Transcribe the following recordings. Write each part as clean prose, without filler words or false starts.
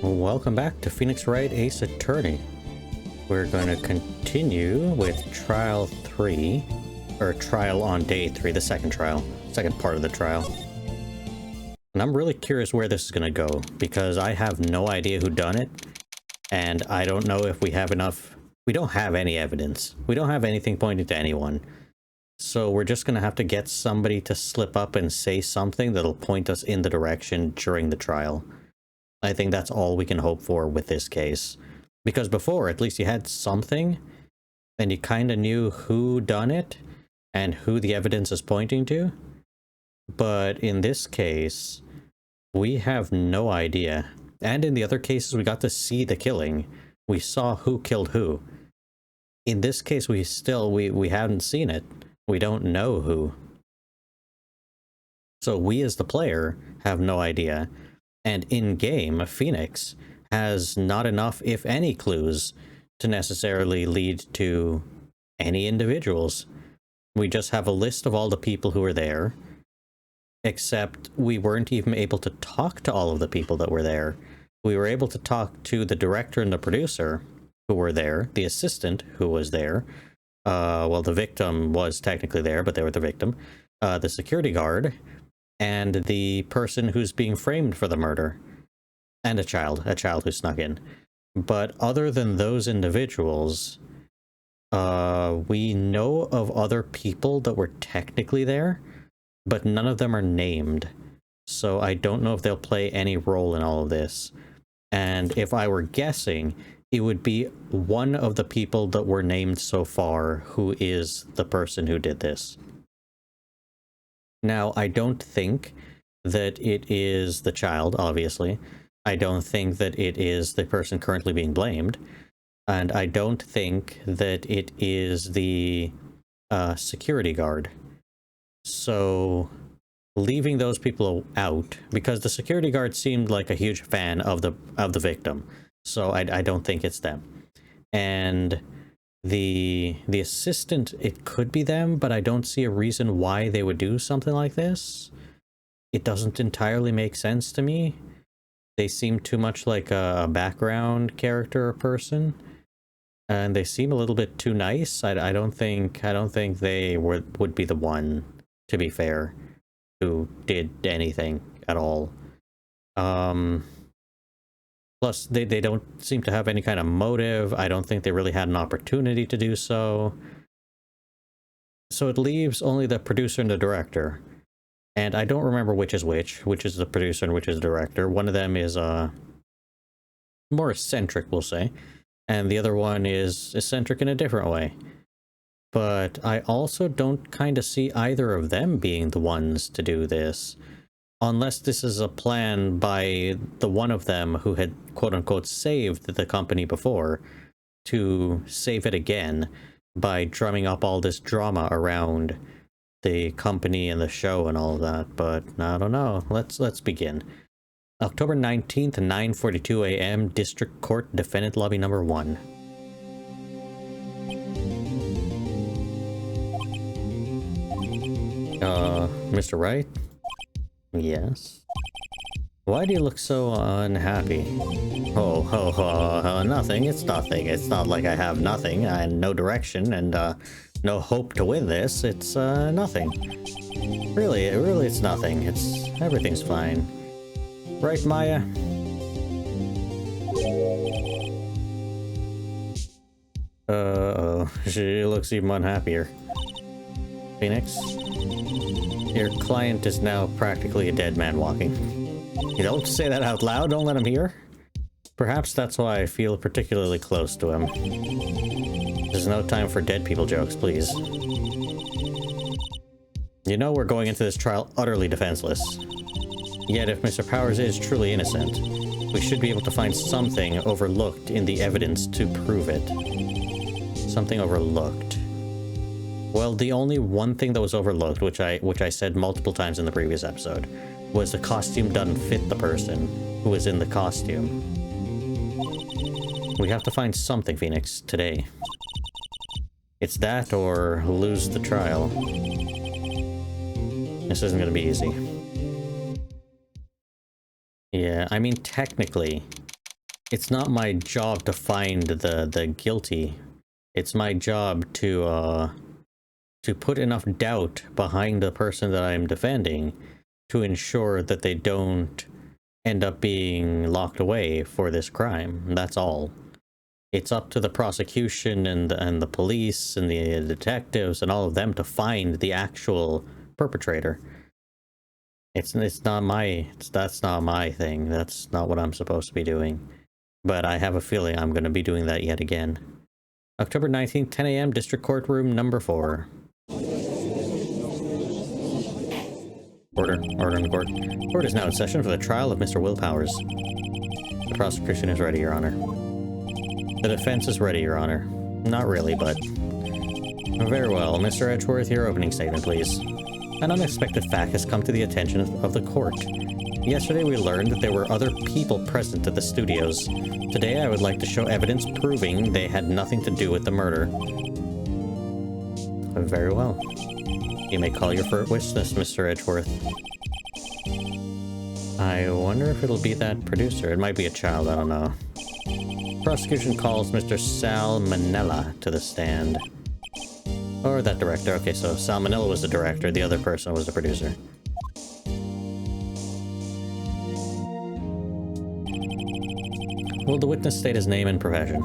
Welcome back to Phoenix Wright Ace Attorney. We're going to continue with Trial 3, or Trial on Day 3, the second trial, second part of the trial. And I'm really curious where this is going to go, because I have no idea who done it, and I don't know if we have enough... We don't have any evidence. We don't have anything pointing to anyone. So we're just going to have to get somebody to slip up and say something that'll point us in the direction during the trial. I think that's all we can hope for with this case. Because before, at least you had something, and you kind of knew who done it, and who the evidence is pointing to. But in this case, we have no idea. And in the other cases, we got to see the killing. We saw who killed who. In this case, we haven't seen it. We don't know who. So we as the player have no idea. And in-game, Phoenix has not enough, if any, clues to necessarily lead to any individuals. We just have a list of all the people who were there, except we weren't even able to talk to all of the people that were there. We were able to talk to the director and the producer who were there, the assistant who was there. Well, the victim was technically there, but they were the victim. The security guard, and the person who's being framed for the murder. And a child who snuck in. But other than those individuals, we know of other people that were technically there, but none of them are named. So I don't know if they'll play any role in all of this. And if I were guessing, it would be one of the people that were named so far who is the person who did this. Now, I don't think that it is the child, obviously. I don't think that it is the person currently being blamed. And I don't think that it is the security guard. So, leaving those people out, because the security guard seemed like a huge fan of the victim. So I don't think it's them. And the assistant, it could be them, but I don't see a reason why they would do something like this. It doesn't entirely make sense to me. They seem too much like a background character or person, and they seem a little bit too nice. I don't think they would be the one, to be fair, who did anything at all. Plus, they don't seem to have any kind of motive. I don't think they really had an opportunity to do so. So it leaves only the producer and the director. And I don't remember which is the producer and which is the director. One of them is more eccentric, we'll say. And the other one is eccentric in a different way. But I also don't kind of see either of them being the ones to do this. Unless this is a plan by the one of them who had quote-unquote saved the company before to save it again by drumming up all this drama around the company and the show and all of that. But I don't know. Let's begin. October 19th, 9:42 a.m., District Court, Defendant Lobby Number 1. Mr. Wright? Yes. Why do you look so unhappy? Nothing. It's nothing. It's not like I have nothing and no direction and no hope to win this. It's nothing. Really, it's nothing. Everything's fine. Right, Maya? She looks even unhappier. Phoenix? Your client is now practically a dead man walking. You don't say that out loud, don't let him hear. Perhaps that's why I feel particularly close to him. There's no time for dead people jokes, please. You know we're going into this trial utterly defenseless. Yet if Mr. Powers is truly innocent, we should be able to find something overlooked in the evidence to prove it. Something overlooked. Well, the only one thing that was overlooked, which I said multiple times in the previous episode, was the costume doesn't fit the person who is in the costume. We have to find something, Phoenix, today. It's that or lose the trial. This isn't gonna be easy. Yeah, I mean, technically, It's not my job to find the guilty. It's my job to put enough doubt behind the person that I'm defending to ensure that they don't end up being locked away for this crime. That's all. It's up to the prosecution and the police and the detectives and all of them to find the actual perpetrator. That's not my thing. That's not what I'm supposed to be doing. But I have a feeling I'm going to be doing that yet again. October 19th, 10 a.m., District Courtroom number 4. Order in the court. Court is now in session for the trial of Mr. Will Powers. The prosecution is ready, Your Honor. The defense is ready, Your Honor. Not really, but... Very well. Mr. Edgeworth, your opening statement, please. An unexpected fact has come to the attention of the court. Yesterday we learned that there were other people present at the studios. Today I would like to show evidence proving they had nothing to do with the murder. Very well. You may call your first witness, Mr. Edgeworth. I wonder if it'll be that producer. It might be a child, I don't know. Prosecution calls Mr. Salmonella to the stand. Or that director. Okay, so Salmonella was the director, the other person was the producer. Will the witness state his name and profession?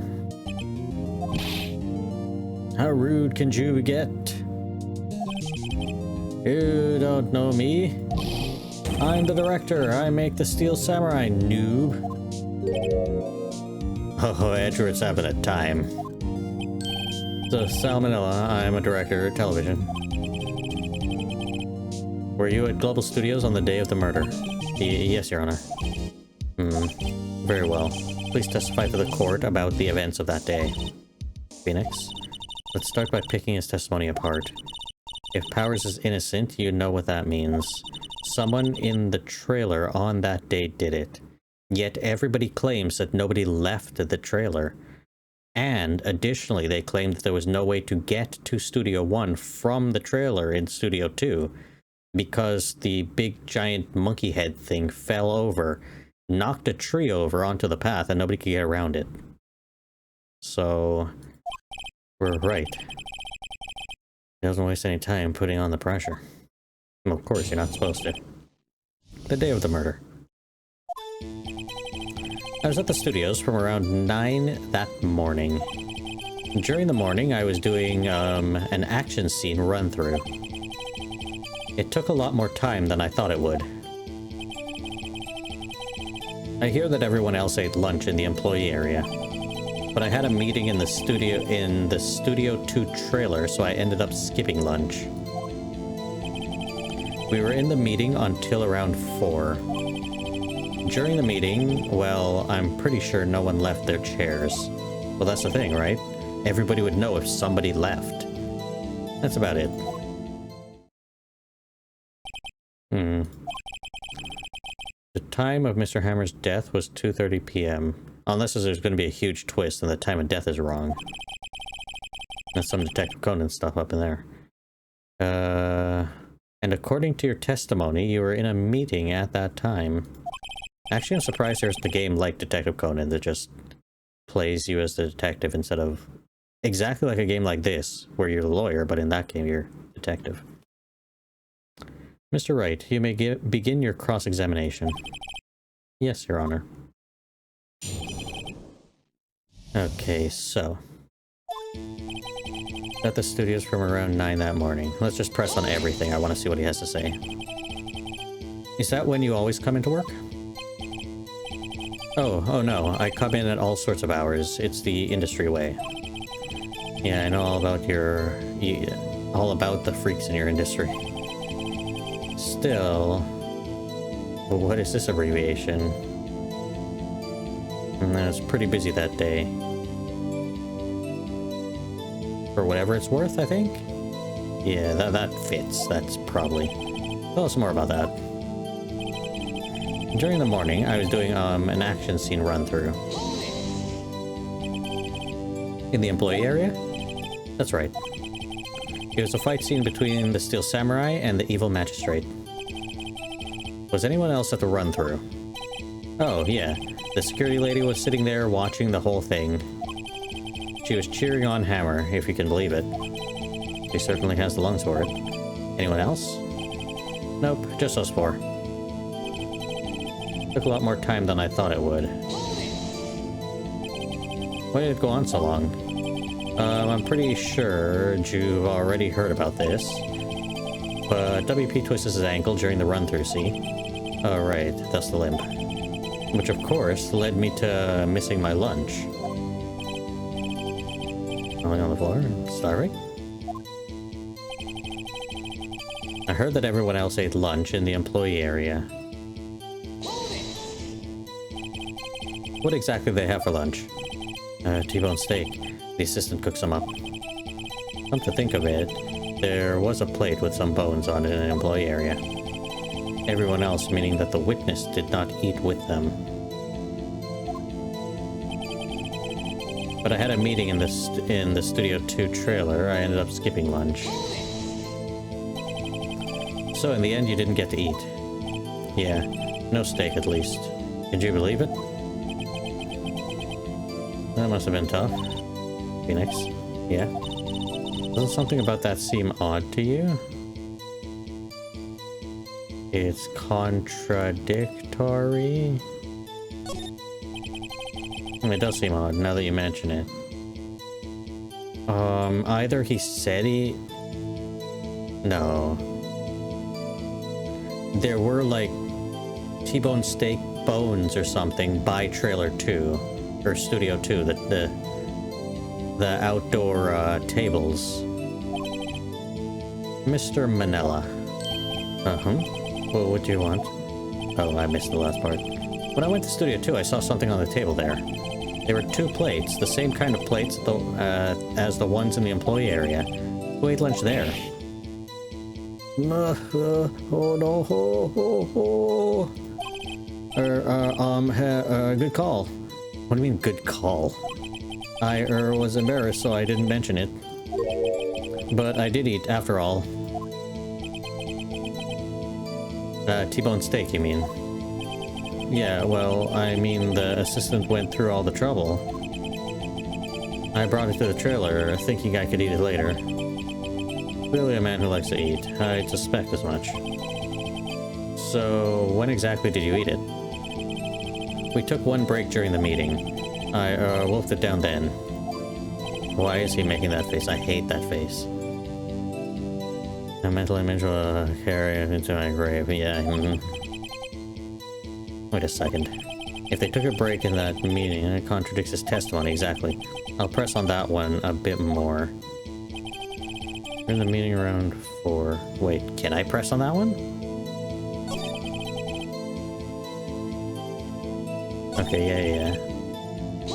How rude can you get? You don't know me? I'm the director. I make the Steel Samurai, noob. Oh, Edgeworth's having a time. So, Salmonella, I'm a director of television. Were you at Global Studios on the day of the murder? Yes, Your Honor. Very well. Please testify to the court about the events of that day. Phoenix? Let's start by picking his testimony apart. If Powers is innocent, you know what that means. Someone in the trailer on that day did it. Yet everybody claims that nobody left the trailer. And additionally, they claim that there was no way to get to Studio 1 from the trailer in Studio 2 because the big giant monkey head thing fell over, knocked a tree over onto the path, and nobody could get around it. So, we're right. He doesn't waste any time putting on the pressure. Well, of course, you're not supposed to. The day of the murder. I was at the studios from around 9 that morning. During the morning, I was doing an action scene run-through. It took a lot more time than I thought it would. I hear that everyone else ate lunch in the employee area, but I had a meeting in the Studio 2 trailer, so I ended up skipping lunch. We were in the meeting until around 4. During the meeting, well, I'm pretty sure no one left their chairs. Well, that's the thing, right? Everybody would know if somebody left. That's about it. The time of Mr. Hammer's death was 2:30 p.m. Unless there's going to be a huge twist and the time of death is wrong. That's some Detective Conan stuff up in there. And according to your testimony, you were in a meeting at that time. Actually, I'm surprised there's the game like Detective Conan that just plays you as the detective instead of exactly like a game like this, where you're the lawyer, but in that game you're detective. Mr. Wright, you may begin your cross-examination. Yes, Your Honor. Okay, so... at the studios from around 9 that morning. Let's just press on everything. I want to see what he has to say. Is that when you always come into work? Oh no. I come in at all sorts of hours. It's the industry way. Yeah, I know all about all about the freaks in your industry. Still... what is this abbreviation? I was pretty busy that day. For whatever it's worth, I think? Yeah, that fits. That's probably... tell us more about that. During the morning, I was doing an action scene run-through. In the employee area? That's right. It was a fight scene between the Steel Samurai and the evil magistrate. Was anyone else at the run-through? Oh, yeah. The security lady was sitting there watching the whole thing. She was cheering on Hammer, if you can believe it. He certainly has the lungs for it. Anyone else? Nope, just us four. Took a lot more time than I thought it would. Why did it go on so long? I'm pretty sure you've already heard about this. But WP twisted his ankle during the run-through, see? Oh, right, that's the limp. Which, of course, led me to missing my lunch. Falling on the floor and starving? I heard that everyone else ate lunch in the employee area. What exactly do they have for lunch? T-bone steak. The assistant cooks them up. Come to think of it, there was a plate with some bones on it in an employee area. Everyone else, meaning that the witness, did not eat with them. But I had a meeting in the Studio 2 trailer. I ended up skipping lunch. So in the end, you didn't get to eat. Yeah, no steak at least. Could you believe it? That must have been tough. Phoenix? Yeah? Doesn't something about that seem odd to you? It's contradictory? It does seem odd, now that you mention it. Either he said he... No. There were, like, T-bone steak bones or something by Trailer 2. Or Studio 2, the outdoor, tables. Mr. Manella. Uh-huh. Well, what do you want? Oh, I missed the last part. When I went to Studio 2, I saw something on the table there. There were 2 plates, the same kind of plates as the ones in the employee area. Who ate lunch there? Oh no, good call. What do you mean, good call? I was embarrassed, so I didn't mention it. But I did eat, after all. T-bone steak, you mean? Yeah, well, I mean, the assistant went through all the trouble. I brought it to the trailer, thinking I could eat it later. Clearly a man who likes to eat. I'd suspect as much. So, when exactly did you eat it? We took one break during the meeting. I wolfed it down then. Why is he making that face? I hate that face. A mental image will carry it into my grave. Yeah. Wait a second. If they took a break in that meeting, it contradicts his testimony exactly. I'll press on that one a bit more. We're in the meeting around 4. Wait, can I press on that one? Okay, yeah.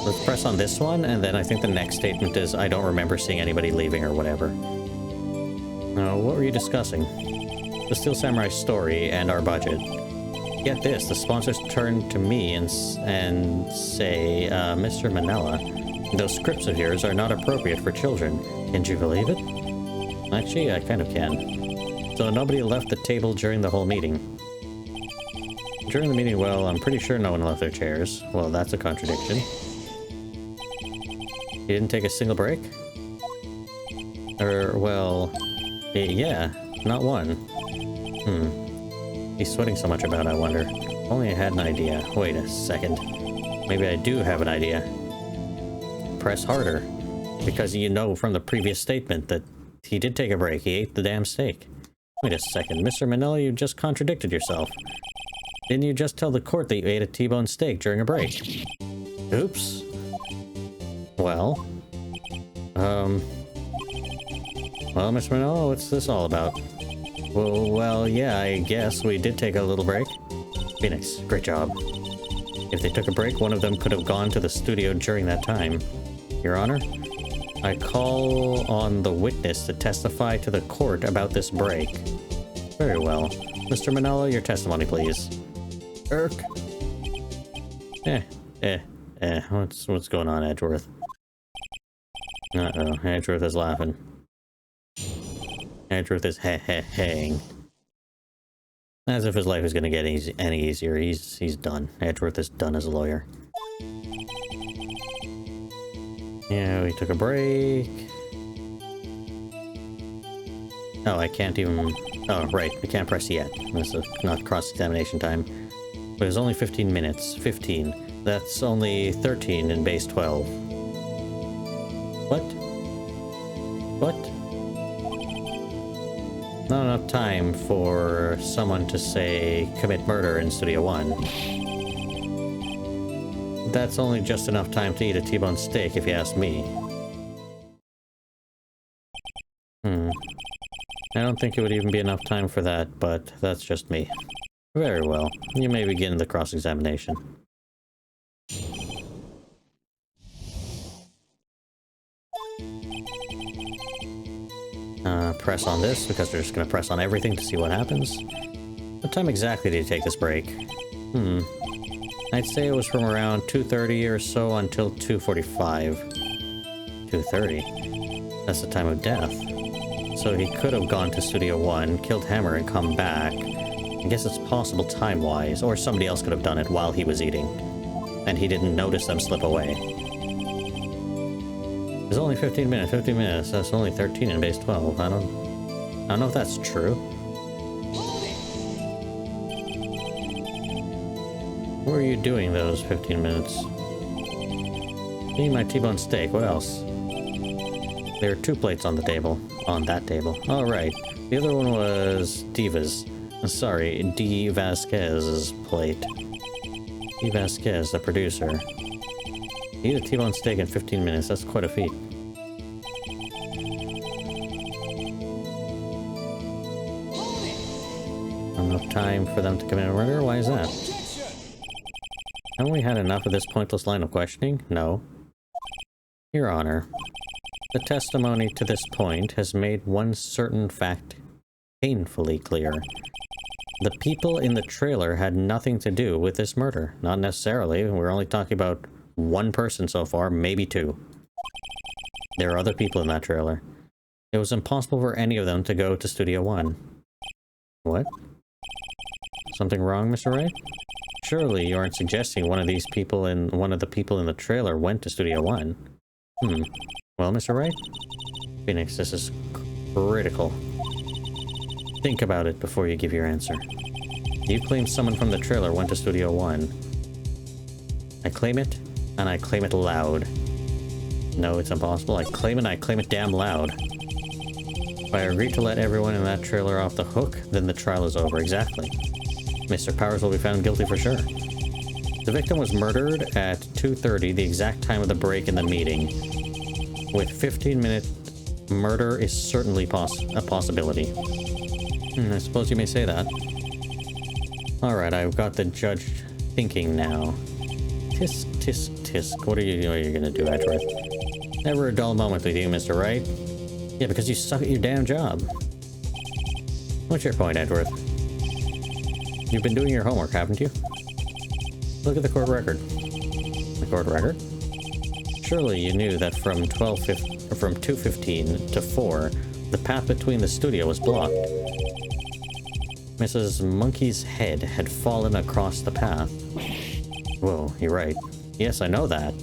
Let's press on this one, and then I think the next statement is, I don't remember seeing anybody leaving or whatever. What were you discussing? The Steel Samurai story and our budget. Get this, the sponsors turn to me and say, Mr. Manella, those scripts of yours are not appropriate for children. Can you believe it? Actually, I kind of can. So nobody left the table during the whole meeting. During the meeting, well, I'm pretty sure no one left their chairs. Well, that's a contradiction. You didn't take a single break? Well... yeah, not one. He's sweating so much about it, I wonder. Only I had an idea. Wait a second. Maybe I do have an idea. Press harder. Because you know from the previous statement that he did take a break. He ate the damn steak. Wait a second. Mr. Manella, you just contradicted yourself. Didn't you just tell the court that you ate a T-bone steak during a break? Oops. Well... Well, Mr. Manella, what's this all about? Well, yeah, I guess we did take a little break. Phoenix, great job. If they took a break, one of them could have gone to the studio during that time. Your Honor, I call on the witness to testify to the court about this break. Very well. Mr. Manella, your testimony, please. Irk. What's going on, Edgeworth? Uh-oh, Edgeworth is laughing. Edgeworth is hang. As if his life is going to get any easier. He's done. Edgeworth is done as a lawyer. Yeah, we took a break. Oh, I can't even... Oh, right, we can't press yet. This is not cross-examination time. But it's only 15 minutes. 15. That's only 13 in base 12. What? What? Not enough time for someone to say commit murder in Studio 1. That's only just enough time to eat a T-bone steak, if you ask me. I don't think it would even be enough time for that, but that's just me. Very well. You may begin the cross-examination. Press on this, because we're just going to press on everything to see what happens. What time exactly did you take this break? I'd say it was from around 2:30 or so until 2:45. 2:30? That's the time of death. So he could have gone to Studio 1, killed Hammer, and come back. I guess it's possible time-wise, or somebody else could have done it while he was eating. And he didn't notice them slip away. It's only 15 minutes, 15 minutes. That's only 13 in base 12. I don't know if that's true. What were you doing those 15 minutes? Eating my T-bone steak. What else? There are 2 plates on the table. On that table. Oh, right. The other one was Diva's. Sorry, D. Vasquez's plate. D. Vasquez, the producer. Eat a T-bone steak in 15 minutes. That's quite a feat. Enough time for them to commit a murder? Why is that? Haven't we had enough of this pointless line of questioning? No. Your Honor, the testimony to this point has made one certain fact painfully clear. The people in the trailer had nothing to do with this murder. Not necessarily. We're only talking about one person so far, maybe 2. There are other people in that trailer. It was impossible for any of them to go to Studio 1. What? Something wrong, Mr. Wright? Surely you aren't suggesting one of the people in the trailer went to Studio 1. Well, Mr. Wright? Phoenix, this is critical. Think about it before you give your answer. You claim someone from the trailer went to Studio 1. I claim it, and I claim it loud. No, it's impossible. I claim it, and I claim it damn loud. If I agree to let everyone in that trailer off the hook, then the trial is over. Exactly. Mr. Powers will be found guilty for sure. The victim was murdered at 2:30, the exact time of the break in the meeting. With 15-minute murder is certainly a possibility. I suppose you may say that. Alright, I've got the judge thinking now. Tisk, tisk, tisk. What are you gonna do, Edgeworth? Never a dull moment with you, Mr. Wright. Yeah, because you suck at your damn job. What's your point, Edgeworth? You've been doing your homework, haven't you? Look at the court record. The court record? Surely you knew that from 2:15 to 4, the path between the studio was blocked. Mrs. Monkey's head had fallen across the path. Whoa, you're right. Yes, I know that.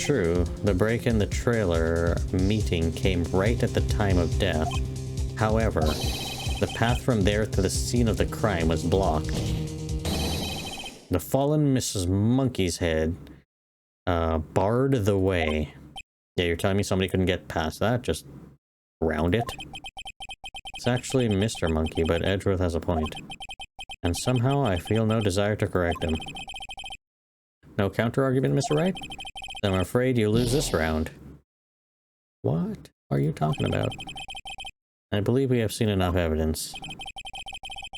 True, the break in the trailer meeting came right at the time of death. However, the path from there to the scene of the crime was blocked. The fallen Mrs. Monkey's head barred the way. Yeah, you're telling me somebody couldn't get past that? Just round it? It's actually Mr. Monkey, but Edgeworth has a point. And somehow I feel no desire to correct him. No counter-argument, Mr. Wright? I'm afraid you lose this round. What are you talking about? I believe we have seen enough evidence.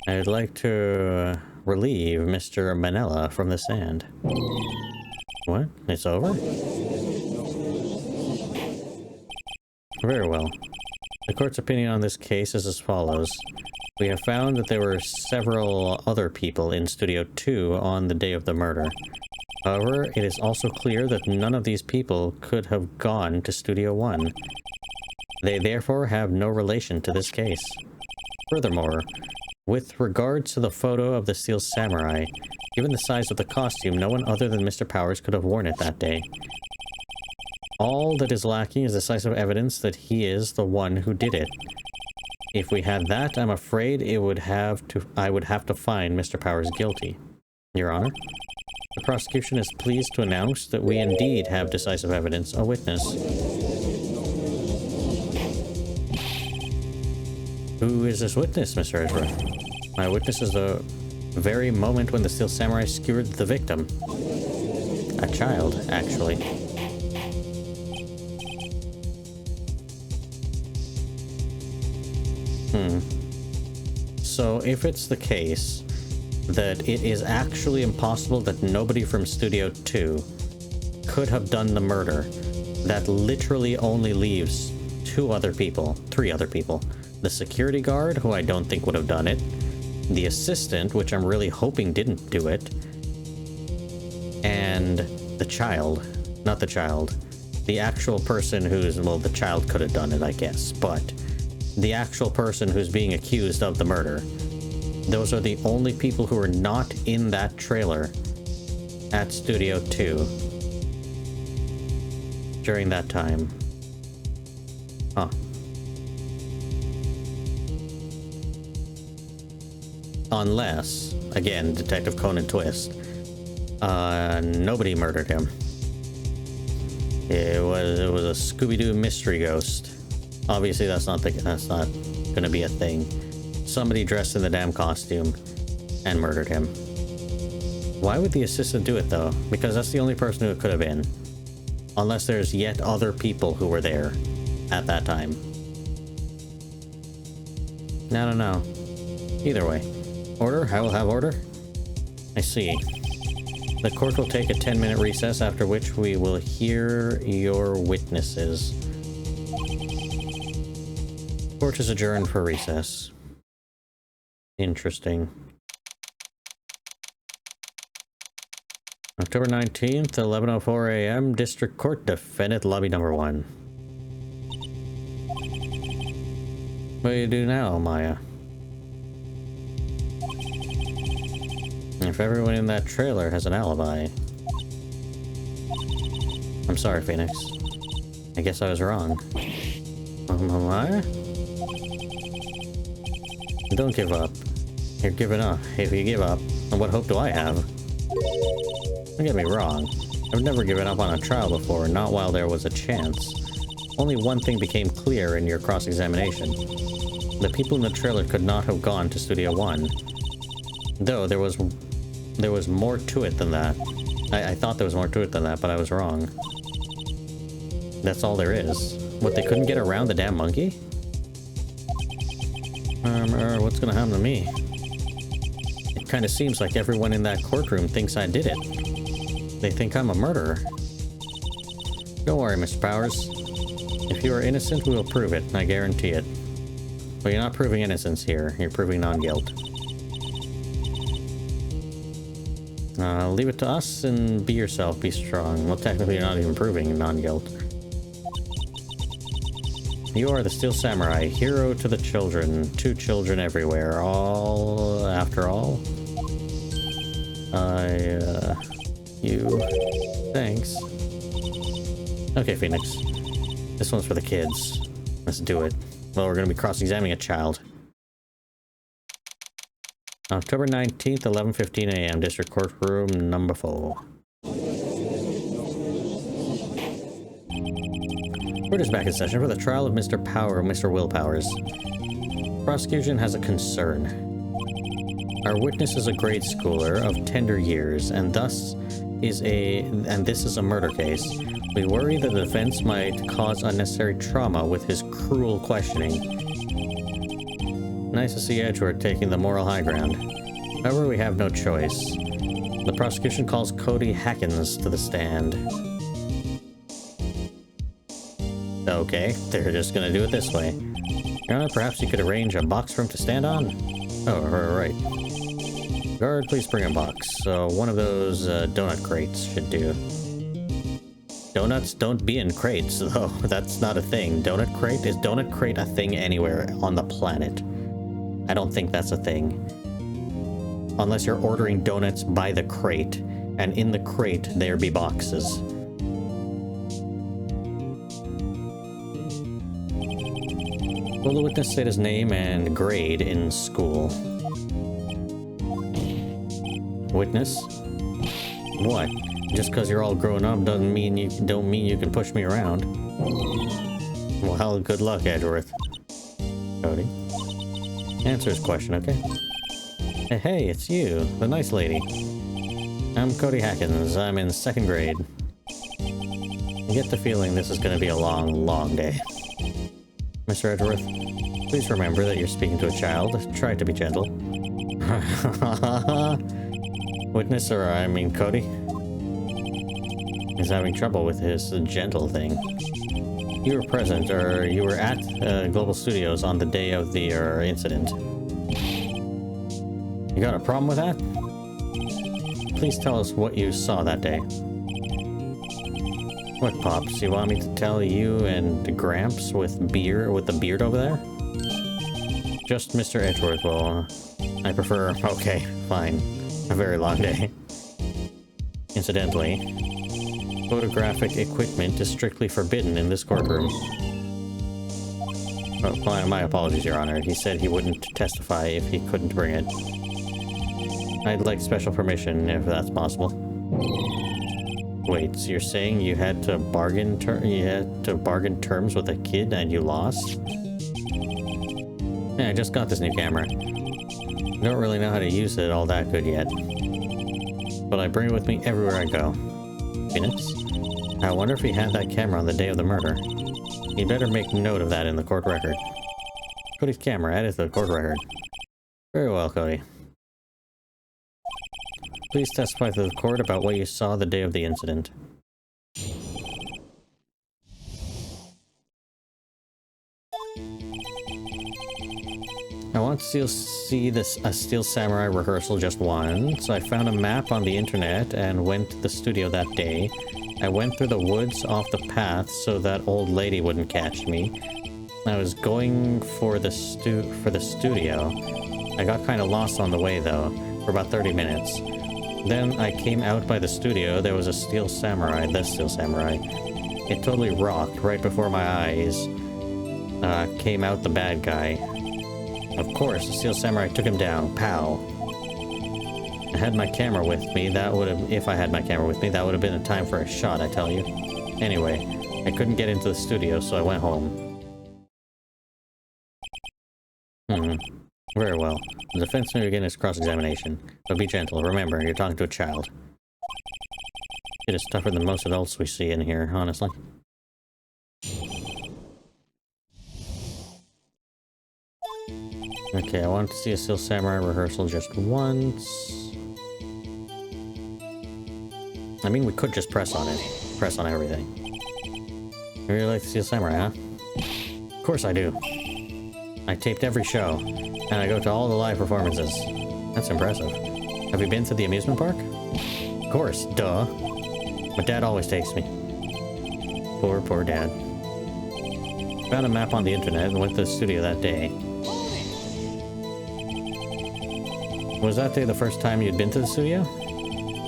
I'd like to relieve Mr. Manella from the stand. What? It's over? Very well. The court's opinion on this case is as follows. We have found that there were several other people in Studio 2 on the day of the murder. However, it is also clear that none of these people could have gone to Studio 1. They therefore have no relation to this case. Furthermore, with regards to the photo of the Steel Samurai, given the size of the costume, no one other than Mr. Powers could have worn it that day. All that is lacking is decisive evidence that he is the one who did it. If we had that, I'm afraid I would have to find Mr. Powers guilty. Your Honor, the prosecution is pleased to announce that we indeed have decisive evidence, a witness. Who is this witness, Mr. Ezra? My witness is the very moment when the Steel Samurai skewered the victim. A child, actually. So if it's the case that it is actually impossible that nobody from Studio 2 could have done the murder, that literally only leaves three other people. The security guard, who I don't think would have done it, the assistant, which I'm really hoping didn't do it, and the child. Not the child. The actual person who's, well, the child could have done it, I guess, but the actual person who's being accused of the murder. Those are the only people who are not in that trailer at Studio 2 during that time. Huh. Unless, again, Detective Conan twist, nobody murdered him. It was a Scooby-Doo mystery ghost. Obviously, that's not gonna be a thing. Somebody dressed in the damn costume and murdered him. Why would the assistant do it, though? Because that's the only person who it could have been. Unless there's yet other people who were there at that time. I don't know. Either way. Order? I will have order. I see. The court will take a 10-minute recess, after which we will hear your witnesses. Court is adjourned for recess. Interesting. October 19th, 11:04 a.m. District Court, Defendant Lobby Number 1. What do you do now, Maya? If everyone in that trailer has an alibi... I'm sorry, Phoenix. I guess I was wrong. Maya? Don't give up. You're giving up. If you give up, then what hope do I have? Don't get me wrong. I've never given up on a trial before, not while there was a chance. Only one thing became clear in your cross-examination. The people in the trailer could not have gone to Studio 1. Though there was more to it than that. I thought there was more to it than that, but I was wrong. That's all there is. What, they couldn't get around the damn monkey? What's gonna happen to me? It kinda seems like everyone in that courtroom thinks I did it. They think I'm a murderer. Don't worry, Mr. Powers. If you are innocent, we will prove it, I guarantee it. But you're not proving innocence here, you're proving non-guilt. Leave it to us and be yourself, be strong. Well, technically you're not even proving non-guilt. You are the Steel Samurai, hero to the children, two children everywhere, all, after all. Thanks. Okay, Phoenix. This one's for the kids. Let's do it. Well, we're gonna be cross-examining a child. October 19th, 11:15 a.m. District Court Room number 4. Court is back in session for the trial of Mr. Will Powers. Prosecution has a concern. Our witness is a grade schooler of tender years, and this is a murder case. We worry that the defense might cause unnecessary trauma with his cruel questioning. Nice to see Edgeworth taking the moral high ground. However, we have no choice. The prosecution calls Cody Hackins to the stand. Okay, they're just gonna do it this way. Your Honor, perhaps you could arrange a box for him to stand on? Oh, right. Guard, please bring a box. So one of those donut crates should do. Donuts don't be in crates, though. That's not a thing. Donut crate? Is donut crate a thing anywhere on the planet? I don't think that's a thing. Unless you're ordering donuts by the crate, and in the crate there be boxes. Will the witness state his name and grade in school? Witness? What? Just because you're all grown up doesn't mean you can push me around. Well, good luck, Edgeworth. Cody. Answer his question, okay? Hey, it's you, the nice lady. I'm Cody Hackins. I'm in 2nd grade. I get the feeling this is going to be a long, long day. Mr. Edgeworth, please remember that you're speaking to a child. Try to be gentle. Witness, or I mean Cody, is having trouble with his gentle thing. You were present, or you were at Global Studios on the day of the incident. You got a problem with that? Please tell us what you saw that day. What, Pops? You want me to tell you and Gramps with the beard over there? Just Mr. Edgeworth will. I prefer. Okay, fine. A very long day. Incidentally, photographic equipment is strictly forbidden in this courtroom. Oh, my apologies, Your Honor. He said he wouldn't testify if he couldn't bring it. I'd like special permission, if that's possible. Wait, so you're saying you had to bargain terms with a kid and you lost? Yeah, I just got this new camera. I don't really know how to use it all that good yet. But I bring it with me everywhere I go. Phoenix? I wonder if he had that camera on the day of the murder. He'd better make note of that in the court record. Cody's camera added to the court record. Very well, Cody. Please testify to the court about what you saw the day of the incident. I want to see a Steel Samurai rehearsal just once. I found a map on the internet and went to the studio that day. I went through the woods off the path so that old lady wouldn't catch me. I was going for the studio. I got kind of lost on the way though, for about 30 minutes. Then I came out by the studio. There was a Steel Samurai, the Steel Samurai. It totally rocked right before my eyes. Came out the bad guy. Of course, the Steel Samurai took him down. Pow. I had my camera with me. If I had my camera with me, that would have been a time for a shot, I tell you. Anyway, I couldn't get into the studio, so I went home. Very well. The defense may begin its cross-examination, but be gentle. Remember, you're talking to a child. It is tougher than most adults we see in here, honestly. Okay, I wanted to see a Steel Samurai rehearsal just once. I mean, we could just press on it. Press on everything. You really like the Steel Samurai, huh? Of course I do. I taped every show, and I go to all the live performances. That's impressive. Have you been to the amusement park? Of course, duh. But Dad always takes me. Poor Dad. Found a map on the internet and went to the studio that day. Was that day the first time you'd been to the studio?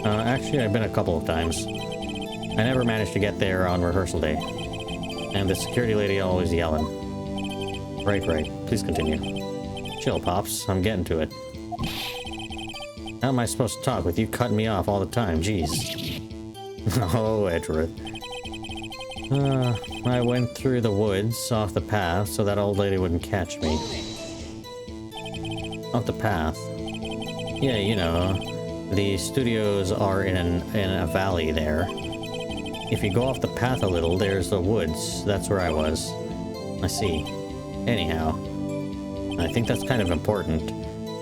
Actually, I've been a couple of times. I never managed to get there on rehearsal day. And the security lady always yelling. Right. Please continue. Chill, Pops. I'm getting to it. How am I supposed to talk with you cutting me off all the time? Jeez. Oh, Edgeworth. I went through the woods off the path so that old lady wouldn't catch me. Off the path? Yeah, you know, the studios are in a valley there. If you go off the path a little, there's the woods. That's where I was. I see. Anyhow, I think that's kind of important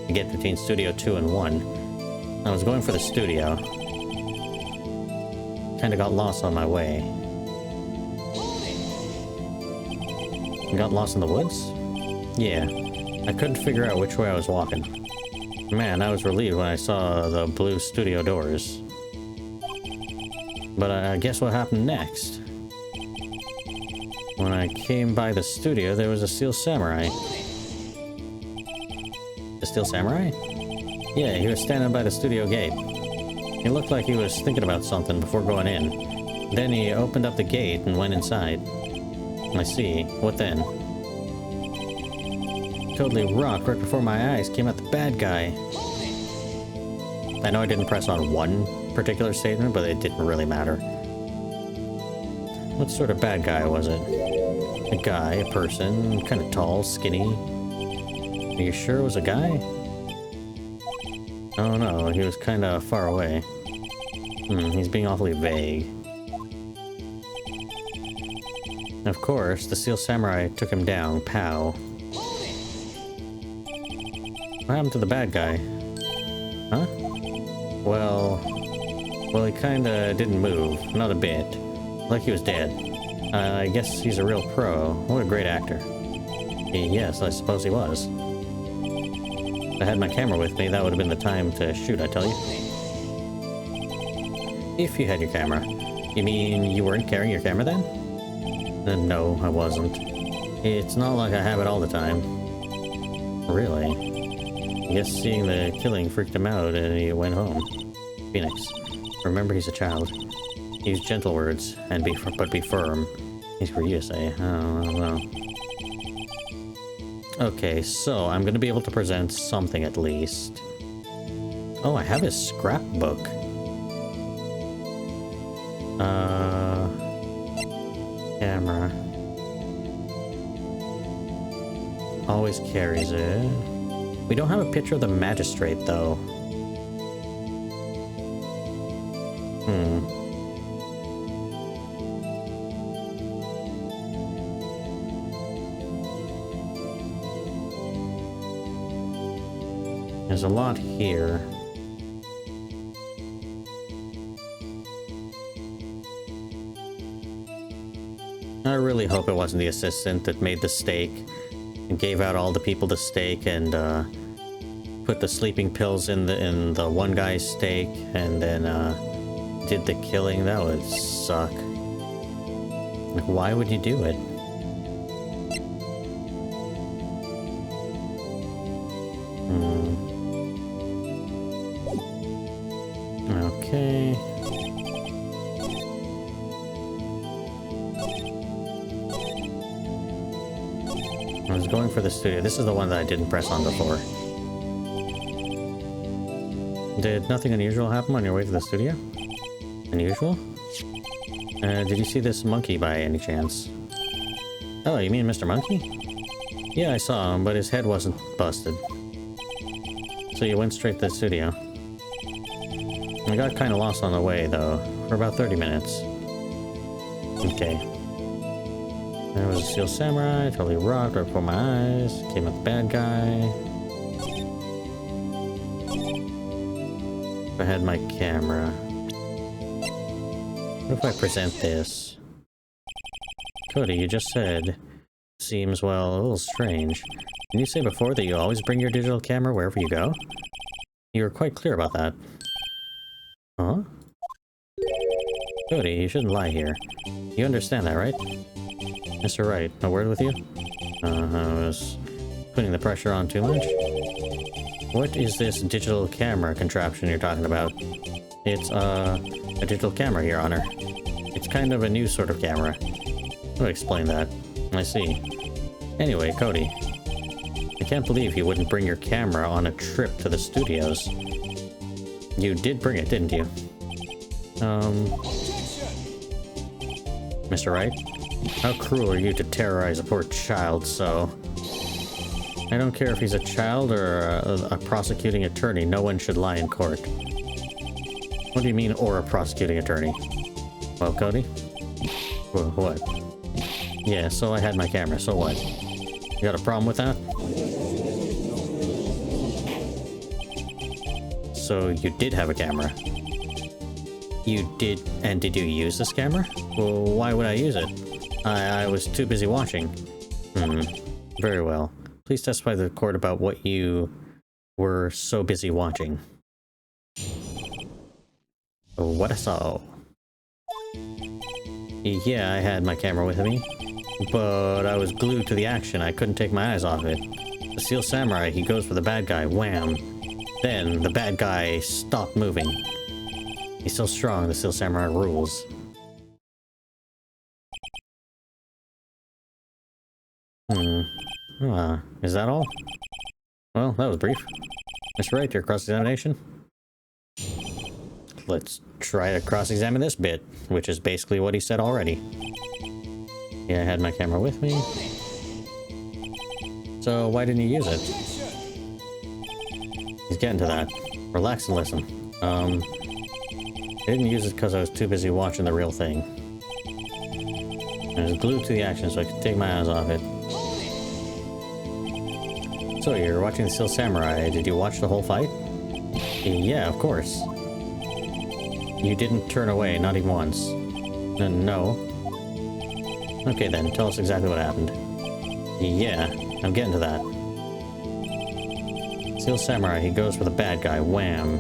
to get between Studio 2 and 1. I was going for the studio. Kinda got lost on my way. Got lost in the woods? Yeah. I couldn't figure out which way I was walking. Man, I was relieved when I saw the blue studio doors. But guess what happened next? When I came by the studio, there was a Steel Samurai. The Steel Samurai? Yeah, he was standing by the studio gate. He looked like he was thinking about something before going in. Then he opened up the gate and went inside. I see. What then? totally rocked. Right before my eyes came out the bad guy. I know I didn't press on one particular statement, but it didn't really matter. What sort of bad guy was it? A guy, a person, kind of tall, skinny. Are you sure it was a guy? Oh no, he was kind of far away. He's being awfully vague. Of course, the Steel Samurai took him down. Pow. What happened to the bad guy? Huh? Well, he kinda didn't move. Not a bit. Like he was dead. I guess he's a real pro. What a great actor. Yes, I suppose he was. If I had my camera with me, that would have been the time to shoot, I tell you. If you had your camera. You mean you weren't carrying your camera then? No, I wasn't. It's not like I have it all the time. Really? I guess seeing the killing freaked him out and he went home. Phoenix. Remember, he's a child. Use gentle words, and but be firm. He's for you to say. Oh, well. Okay, so I'm gonna be able to present something at least. Oh, I have his scrapbook. Camera. Always carries it. We don't have a picture of the magistrate, though. There's a lot here. I really hope it wasn't the assistant that made the steak and gave out all the people the steak and put the sleeping pills in the one guy's steak and then did the killing. That would suck. Like, why would you do it? Okay. I was going for the studio. This is the one that I didn't press on before. Did nothing unusual happen on your way to the studio? Unusual? Did you see this monkey by any chance? Oh, you mean Mr. Monkey? Yeah, I saw him, but his head wasn't busted. So you went straight to the studio. I got kind of lost on the way, though, for about 30 minutes. Okay. There was a Steel Samurai, totally rocked right before my eyes. Came up the bad guy. If I had my camera. What if I present this? Cody, you just said... Seems, well, a little strange. Didn't you say before that you always bring your digital camera wherever you go? You were quite clear about that. Huh? Cody, you shouldn't lie here. You understand that, right? Mr. Wright, a word with you? I was putting the pressure on too much. What is this digital camera contraption you're talking about? It's, a digital camera, Your Honor. It's kind of a new sort of camera. I'll explain that. I see. Anyway, Cody. I can't believe you wouldn't bring your camera on a trip to the studios. You did bring it, didn't you? Mr. Wright? How cruel are you to terrorize a poor child so? I don't care if he's a child or a prosecuting attorney, no one should lie in court. What do you mean, or a prosecuting attorney? Well, Cody? What? Yeah, so I had my camera, so what? You got a problem with that? So you did have a camera? You did, and did you use this camera? Well, why would I use it? I was too busy watching. Very well. Please testify to the court about what you were so busy watching. What I saw. Yeah, I had my camera with me, but I was glued to the action. I couldn't take my eyes off it. The Steel Samurai, he goes for the bad guy, wham. Then the bad guy stopped moving. He's so strong, the Steel Samurai rules. Is that all? Well, that was brief. Mr. Wright, your cross-examination? Let's try to cross-examine this bit, which is basically what he said already. Yeah, I had my camera with me. So why didn't you use it? He's getting to that. Relax and listen. I didn't use it because I was too busy watching the real thing. I was glued to the action so I could take my eyes off it. So you're watching the Steel Samurai. Did you watch the whole fight? Yeah, of course. You didn't turn away, not even once. No. Okay then, tell us exactly what happened. Yeah, I'm getting to that. Steel Samurai, he goes for the bad guy. Wham.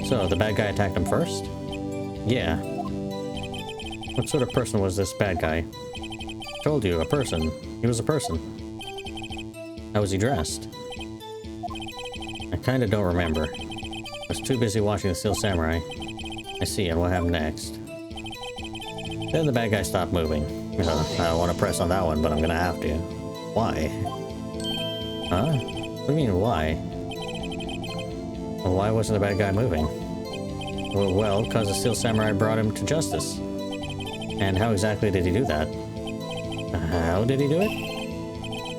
So, the bad guy attacked him first? Yeah. What sort of person was this bad guy? Told you, a person. He was a person. How was he dressed? I kinda don't remember. I was too busy watching the Steel Samurai. I see, and what happened next? Then the bad guy stopped moving. I don't want to press on that one, but I'm gonna have to. Why? Huh? What do you mean, why? Well, why wasn't the bad guy moving? Well, because the Steel Samurai brought him to justice. And how exactly did he do that? How did he do it?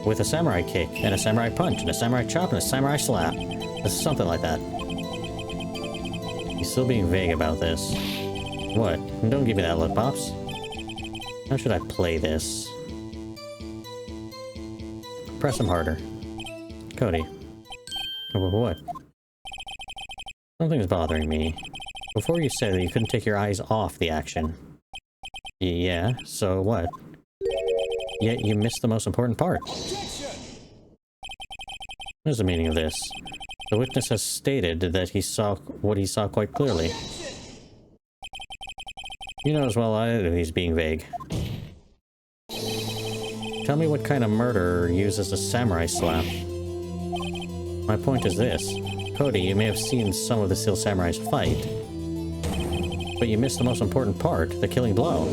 With a samurai kick, and a samurai punch, and a samurai chop, and a samurai slap. Something like that. He's still being vague about this. What? Don't give me that look, Pops. How should I play this? Press him harder. Cody. What? Something's bothering me. Before you said that you couldn't take your eyes off the action. Yeah, so what? Yet you missed the most important part. What's the meaning of this? The witness has stated that he saw what he saw quite clearly. You know as well I do he's being vague. Tell me what kind of murderer uses a samurai slap. My point is this. Cody, you may have seen some of the Steel Samurai's fight, but you missed the most important part, the killing blow.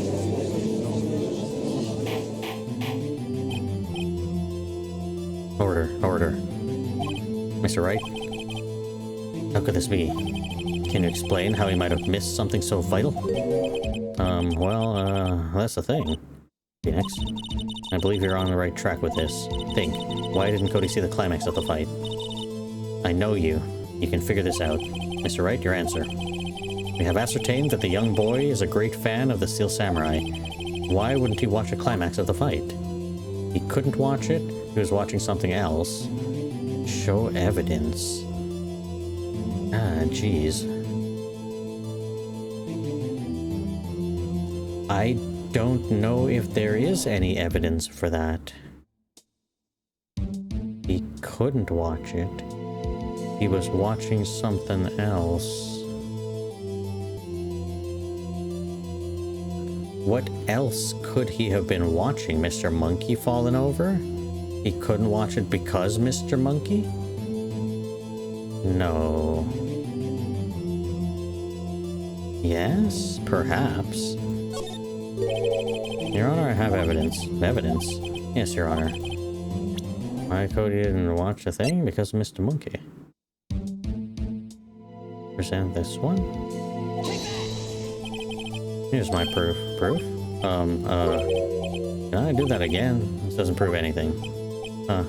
Order. Mr. Wright? How could this be? Can you explain how he might have missed something so vital? That's the thing. Phoenix, I believe you're on the right track with this. Think, why didn't Cody see the climax of the fight? I know you. You can figure this out. Mr. Wright, your answer. We have ascertained that the young boy is a great fan of the Steel Samurai. Why wouldn't he watch a climax of the fight? He couldn't watch it. He was watching something else. Show evidence. Jeez. I don't know if there is any evidence for that. He couldn't watch it. He was watching something else. What else could he have been watching? Mr. Monkey falling over? He couldn't watch it because Mr. Monkey? No. Yes, perhaps. Your Honor, I have evidence. Evidence? Yes, Your Honor. Why Cody didn't watch a thing? Because of Mr. Monkey. Present this one. Here's my proof. Proof? Can I do that again? This doesn't prove anything. Huh.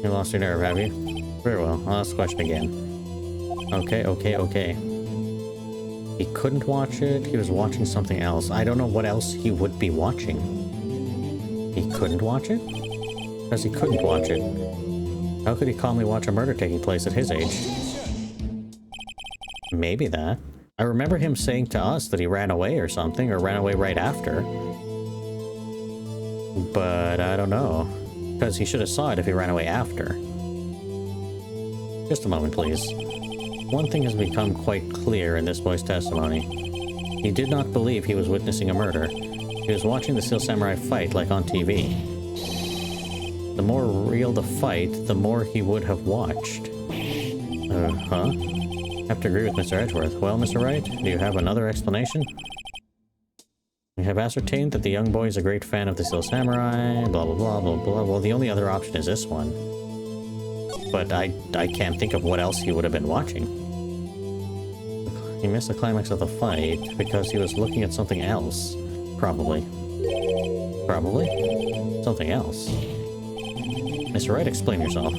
You lost your nerve, have you? Very well. I'll ask the question again. Okay. He couldn't watch it. He was watching something else. I don't know what else he would be watching. He couldn't watch it? Because he couldn't watch it. How could he calmly watch a murder taking place at his age? Maybe that. I remember him saying to us that he ran away or something, or ran away right after. But I don't know. Because he should have saw it if he ran away after. Just a moment, please. One thing has become quite clear in this boy's testimony. He did not believe he was witnessing a murder. He was watching the Steel Samurai fight like on TV. The more real the fight, the more he would have watched. I have to agree with Mr. Edgeworth. Well, Mr. Wright, do you have another explanation? We have ascertained that the young boy is a great fan of the Steel Samurai, blah blah blah blah blah. Well, the only other option is this one. But I can't think of what else he would have been watching. He missed the climax of the fight because he was looking at something else. Probably. Probably? Something else. Mr. Wright, explain yourself.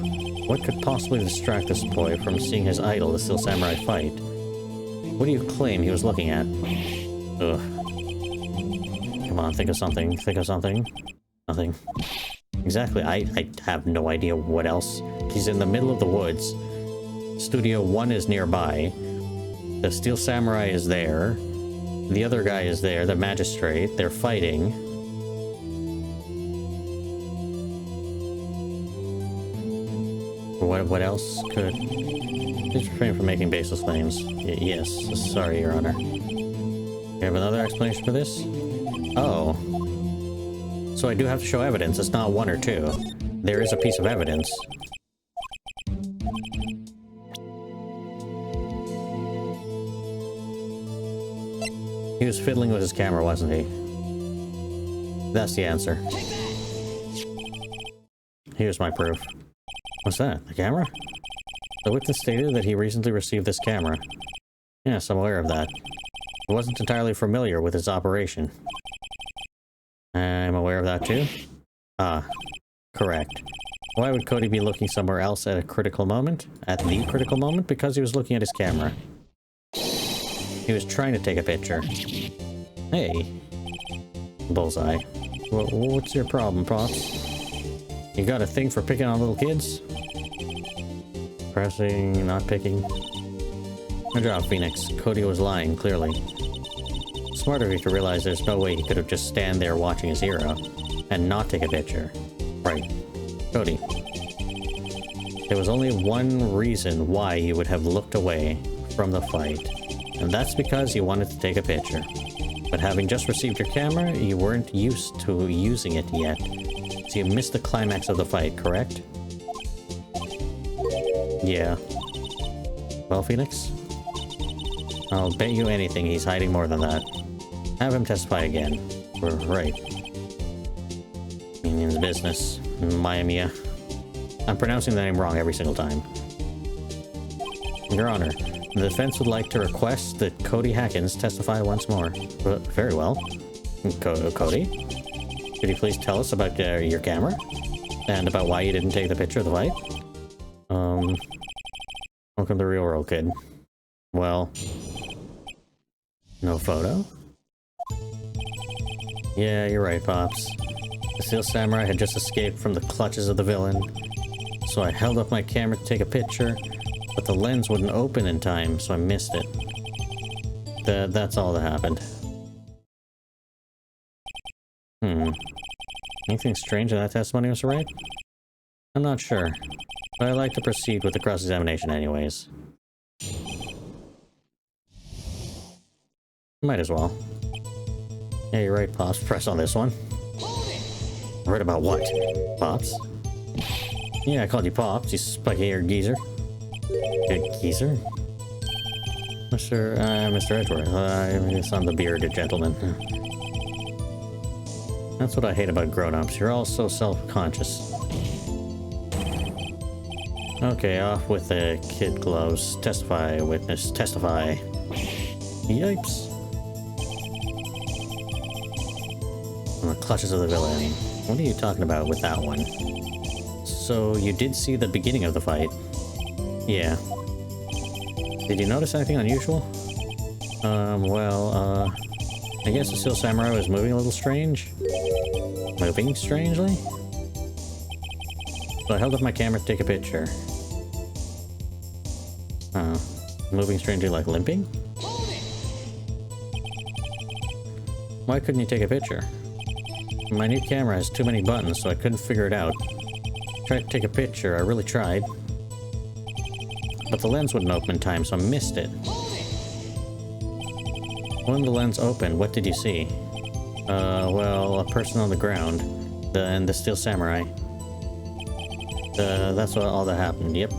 What could possibly distract this boy from seeing his idol, the Steel Samurai, fight? What do you claim he was looking at? Ugh. Come on, think of something. Think of something. Nothing. Exactly, I have no idea what else. He's in the middle of the woods. Studio 1 is nearby. The Steel Samurai is there. The other guy is there, the magistrate. They're fighting. What else could... Please refrain from making baseless claims. Yes, sorry, Your Honor. You have another explanation for this? Oh. So I do have to show evidence. It's not one or two. There is a piece of evidence. He was fiddling with his camera, wasn't he? That's the answer. Here's my proof. What's that? The camera? The witness stated that he recently received this camera. Yes, I'm aware of that. He wasn't entirely familiar with its operation. I'm aware of that too. Ah, correct. Why would Cody be looking somewhere else at a critical moment? At the critical moment? Because he was looking at his camera. He was trying to take a picture. Hey. Bullseye. What's your problem, Pops? You got a thing for picking on little kids? Pressing, not picking. Good job, Phoenix. Cody was lying, clearly. Smart of you to realize there's no way he could have just stand there watching his hero and not take a picture. Right. Cody. There was only one reason why you would have looked away from the fight, and that's because you wanted to take a picture. But having just received your camera, you weren't used to using it yet, so you missed the climax of the fight, correct? Yeah. Well, Phoenix? I'll bet you anything he's hiding more than that. Have him testify again. We're right. Union's business. Miami. I'm pronouncing the name wrong every single time. Your Honor, the defense would like to request that Cody Hackins testify once more. Very well. Cody? Could you please tell us about your camera? And about why you didn't take the picture of the fight? Welcome to the real world, kid. Well... No photo? Yeah, you're right, Pops. The Steel Samurai had just escaped from the clutches of the villain. So I held up my camera to take a picture, but the lens wouldn't open in time, so I missed it. That's all that happened. Anything strange in that testimony, Mr. Wright? I'm not sure, but I'd like to proceed with the cross-examination anyways. Might as well. Yeah, you're right, Pops. Press on this one. Right about what? Pops? Yeah, I called you Pops, you spiky-haired geezer. Good geezer? Mr. Edgeworth. I'm the bearded gentleman. That's what I hate about grown-ups. You're all so self-conscious. Okay, off with the kid gloves. Testify, witness. Testify. Yipes. On the clutches of the villain. What are you talking about with that one? So, you did see the beginning of the fight? Yeah. Did you notice anything unusual? I guess the Steel Samurai was moving a little strange. Moving strangely? So I held up my camera to take a picture. Moving strangely like limping? Why couldn't you take a picture? My new camera has too many buttons, so I couldn't figure it out. Tried to take a picture, I really tried. But the lens wouldn't open in time, so I missed it. When the lens opened, what did you see? A person on the ground. And the Steel Samurai. That's all that happened, yep.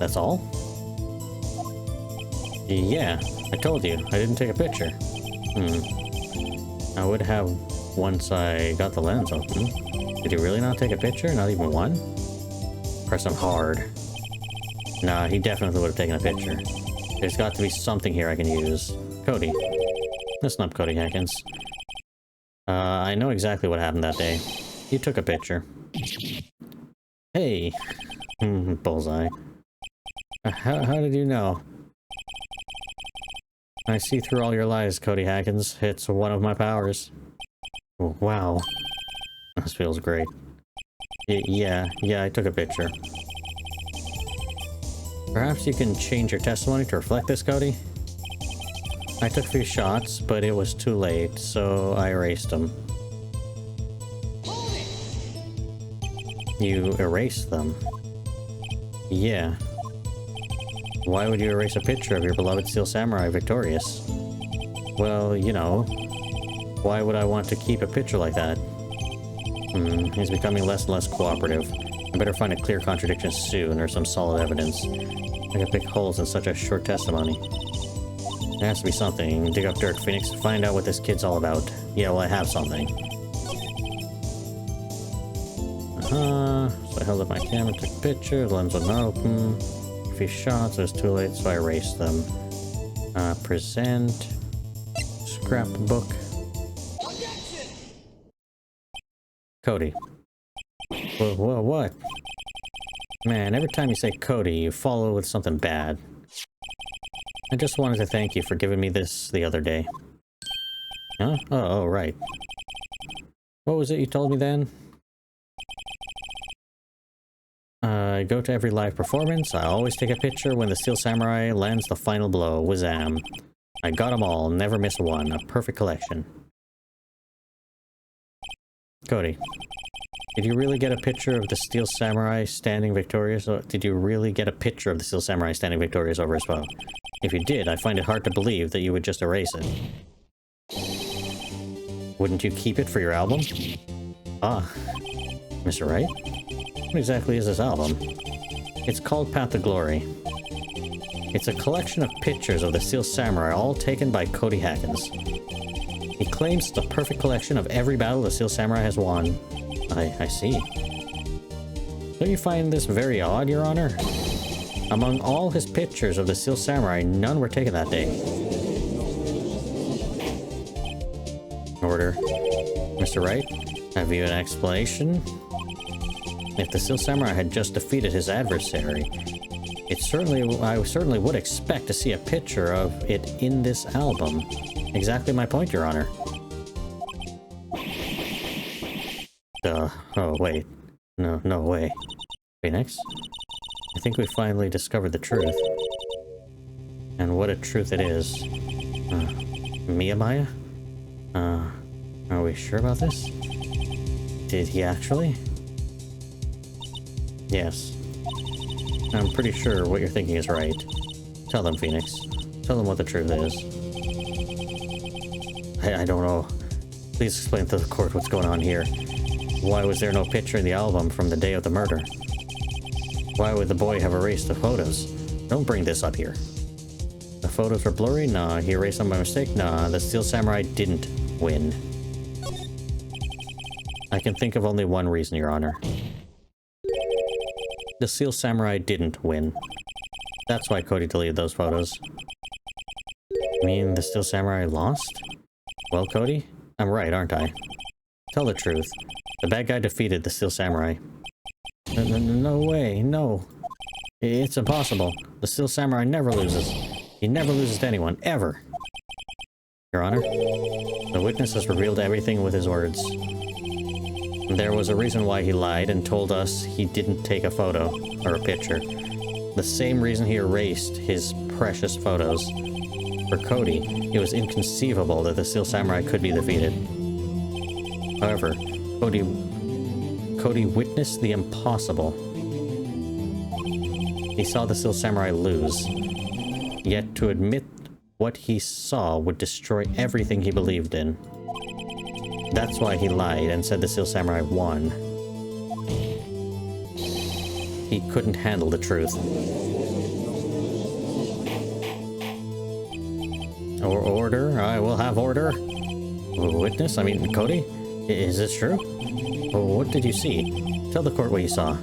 That's all? Yeah, I told you, I didn't take a picture. I would have once I got the lens open. Did you really not take a picture? Not even one? Press him hard. Nah, he definitely would have taken a picture. There's got to be something here I can use. Cody. Listen up, Cody Hackins. I know exactly what happened that day. You took a picture. Hey! Bullseye. How did you know? I see through all your lies, Cody Hackins. It's one of my powers. Wow. This feels great. Yeah, I took a picture. Perhaps you can change your testimony to reflect this, Cody? I took a few shots, but it was too late, so I erased them. You erased them? Yeah. Why would you erase a picture of your beloved Steel Samurai victorious? Well, you know, why would I want to keep a picture like that? He's becoming less and less cooperative. I better find a clear contradiction soon, or some solid evidence. I can pick holes in such a short testimony. There has to be something. Dig up dirt, Phoenix. Find out what this kid's all about. Yeah, well, I have something. So I held up my camera, took a picture, the lens wasn't open. A few shots, it was too late, so I erased them. Present. Scrapbook. Cody. What? Man, every time you say Cody, you follow with something bad. I just wanted to thank you for giving me this the other day. Huh? Oh, right. What was it you told me then? I go to every live performance. I always take a picture when the Steel Samurai lands the final blow. Wazam. I got them all, never miss one. A perfect collection. Cody. Did you really get a picture of the Steel Samurai standing victorious? Or did you really get a picture of the Steel Samurai standing victorious over his foe? If you did, I find it hard to believe that you would just erase it. Wouldn't you keep it for your album? Ah, Mr. Wright? What exactly is this album? It's called Path to Glory. It's a collection of pictures of the Steel Samurai, all taken by Cody Hackins. He claims it's a perfect collection of every battle the Steel Samurai has won. I see. Don't you find this very odd, Your Honor? Among all his pictures of the Steel Samurai, none were taken that day. Order. Mr. Wright, have you an explanation? If the Steel Samurai had just defeated his adversary, I certainly would expect to see a picture of it in this album. Exactly my point, Your Honor. Oh, wait. No way. Phoenix? I think we finally discovered the truth. And what a truth it is. Miyamaya? Are we sure about this? Did he actually? Yes. I'm pretty sure what you're thinking is right. Tell them, Phoenix. Tell them what the truth is. I don't know. Please explain to the court what's going on here. Why was there no picture in the album from the day of the murder? Why would the boy have erased the photos? Don't bring this up here. The photos were blurry? Nah. He erased them by mistake? Nah. The Steel Samurai didn't win. I can think of only one reason, Your Honor. The Steel Samurai didn't win. That's why Cody deleted those photos. You mean the Steel Samurai lost? Well, Cody, I'm right, aren't I? Tell the truth. The bad guy defeated the Steel Samurai. No way, no. It's impossible. The Steel Samurai never loses. He never loses to anyone, ever. Your Honor, the witness has revealed everything with his words. There was a reason why he lied and told us he didn't take a photo, or a picture. The same reason he erased his precious photos. For Cody, it was inconceivable that the Steel Samurai could be defeated. However, Cody witnessed the impossible. He saw the Steel Samurai lose. Yet to admit what he saw would destroy everything he believed in. That's why he lied and said the Steel Samurai won. He couldn't handle the truth. Or order? I will have order. Witness? I mean, Cody? Is this true? What did you see? Tell the court what you saw.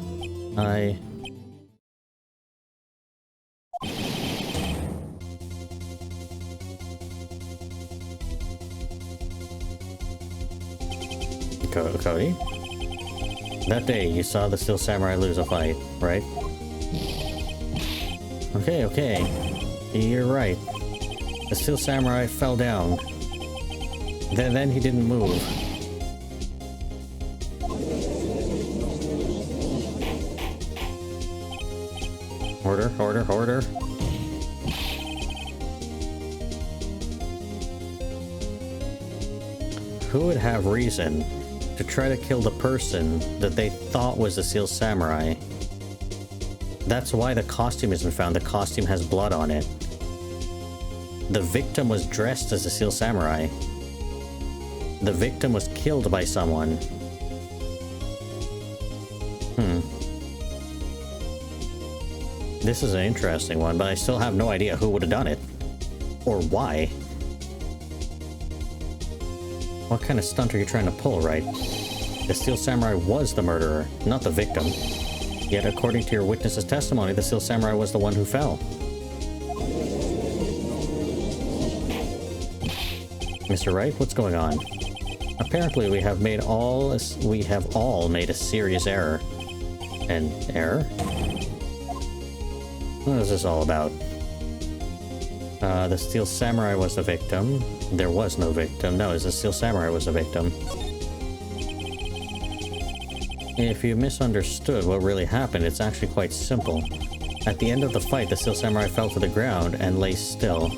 Cody? That day, you saw the Steel Samurai lose a fight, right? Okay. You're right. The Steel Samurai fell down. Then he didn't move. Order. Who would have reason to try to kill the person that they thought was the Steel Samurai? That's why the costume isn't found. The costume has blood on it. The victim was dressed as a Steel Samurai. The victim was killed by someone. This is an interesting one, but I still have no idea who would have done it. Or why. What kind of stunt are you trying to pull, Wright? The Steel Samurai was the murderer, not the victim. Yet, according to your witness's testimony, the Steel Samurai was the one who fell. Mr. Wright, what's going on? Apparently, we have all made a serious error. An error? What is this all about? The Steel Samurai was the victim. There was no victim. No, the Steel Samurai was the victim. If you misunderstood what really happened, it's actually quite simple. At the end of the fight, the Steel Samurai fell to the ground and lay still.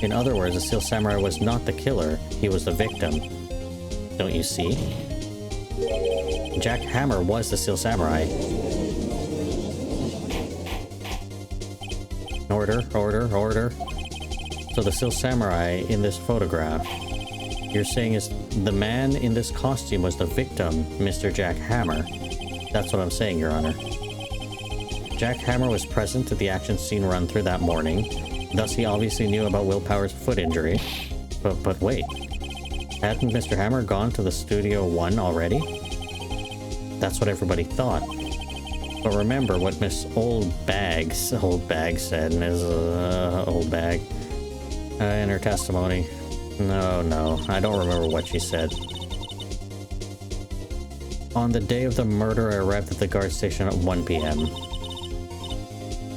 In other words, the Steel Samurai was not the killer, he was the victim. Don't you see? Jack Hammer was the Steel Samurai. Order. So the Steel Samurai in this photograph, you're saying is the man in this costume was the victim, Mr. Jack Hammer. That's what I'm saying, Your Honor. Jack Hammer was present at the action scene run-through that morning, thus he obviously knew about Will Power's foot injury. But wait, hadn't Mr. Hammer gone to the Studio 1 already? That's what everybody thought. But remember what Miss Old Bag said, Ms. Old Bag, in her testimony. No, I don't remember what she said. On the day of the murder, I arrived at the guard station at 1 p.m.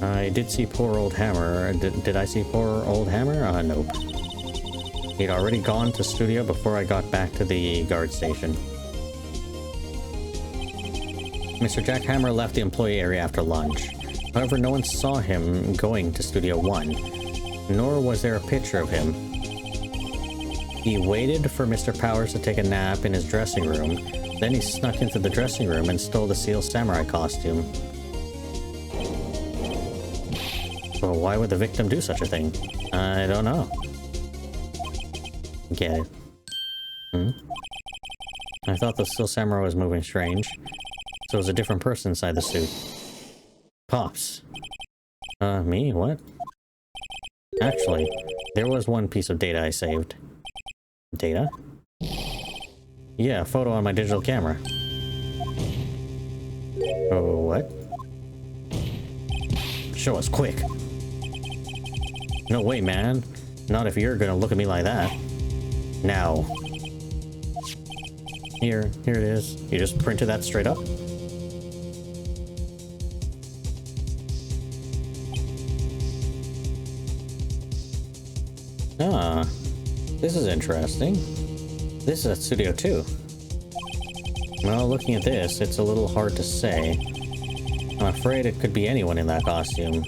I did see poor old Hammer. Did I see poor old Hammer? Nope. He'd already gone to studio before I got back to the guard station. Mr. Jack Hammer left the employee area after lunch. However, no one saw him going to Studio 1, nor was there a picture of him. He waited for Mr. Powers to take a nap in his dressing room, then he snuck into the dressing room and stole the Steel Samurai costume. Well, why would the victim do such a thing? I don't know. Get it. I thought the Steel Samurai was moving strange. So it was a different person inside the suit. Pops. Me? What? Actually, there was one piece of data I saved. Data? Yeah, a photo on my digital camera. Oh, what? Show us, quick! No way, man. Not if you're gonna look at me like that. Now. Here it is. You just printed that straight up? Ah, this is interesting. This is at Studio 2. Well, looking at this, it's a little hard to say. I'm afraid it could be anyone in that costume.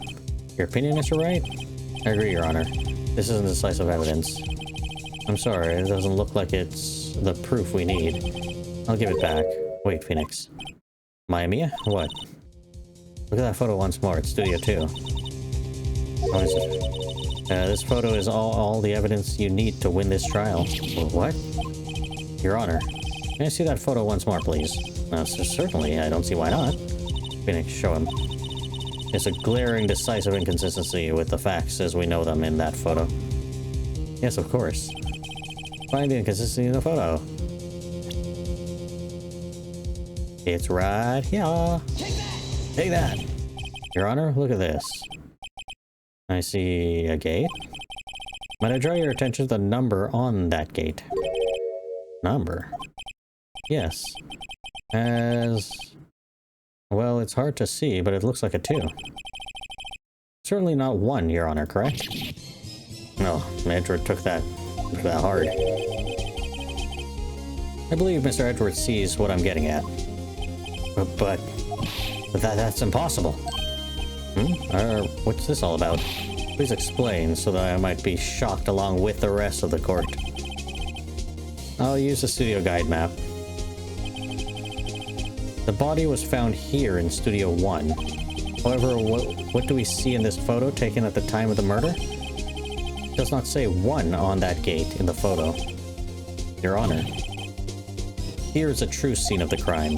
Your opinion, Mr. Wright? I agree, Your Honor. This isn't decisive evidence. I'm sorry, it doesn't look like it's the proof we need. I'll give it back. Wait, Phoenix. Maya? What? Look at that photo once more. It's Studio 2. What is it? This photo is all the evidence you need to win this trial. What? Your Honor, may I see that photo once more, please? Certainly, I don't see why not. Phoenix, show him. It's a glaring, decisive inconsistency with the facts as we know them in that photo. Yes, of course. Find the inconsistency in the photo. It's right here. Take that! Your Honor, look at this. I see a gate. Might I draw your attention to the number on that gate? Number? Yes. As... well, it's hard to see, but it looks like a 2. Certainly not 1, Your Honor, correct? No, Edward took that hard. I believe Mr. Edward sees what I'm getting at. But that's impossible. What's this all about? Please explain so that I might be shocked along with the rest of the court. I'll use the studio guide map. The body was found here in Studio 1. However, what do we see in this photo taken at the time of the murder? It does not say 1 on that gate in the photo. Your Honor. Here is a true scene of the crime.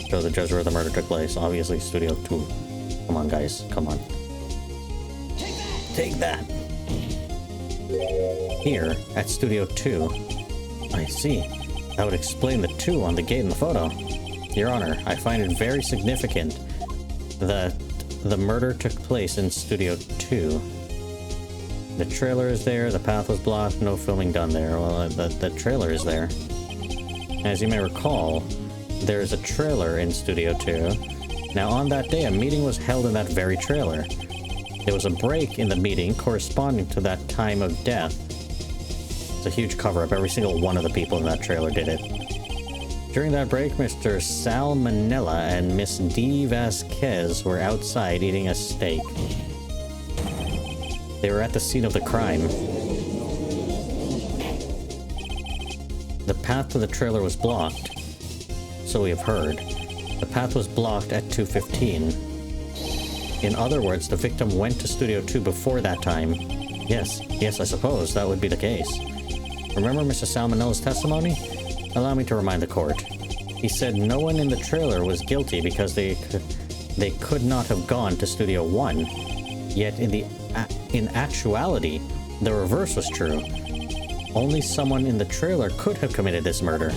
Show the judge where the murder took place. Obviously, Studio 2. Come on, guys. Come on. Take that! Here, at Studio 2. I see. That would explain the 2 on the gate in the photo. Your Honor, I find it very significant that the murder took place in Studio 2. The trailer is there, the path was blocked, no filming done there. Well, the trailer is there. As you may recall, there is a trailer in Studio 2. Now, on that day, a meeting was held in that very trailer. There was a break in the meeting corresponding to that time of death. It's a huge cover-up. Every single one of the people in that trailer did it. During that break, Mr. Sal Manella and Miss D. Vasquez were outside eating a steak. They were at the scene of the crime. The path to the trailer was blocked, so we have heard. The path was blocked at 2:15. In other words, the victim went to Studio 2 before that time. Yes, I suppose that would be the case. Remember Mr. Salmonella's testimony? Allow me to remind the court. He said no one in the trailer was guilty because they could not have gone to Studio 1. Yet in actuality, the reverse was true. Only someone in the trailer could have committed this murder.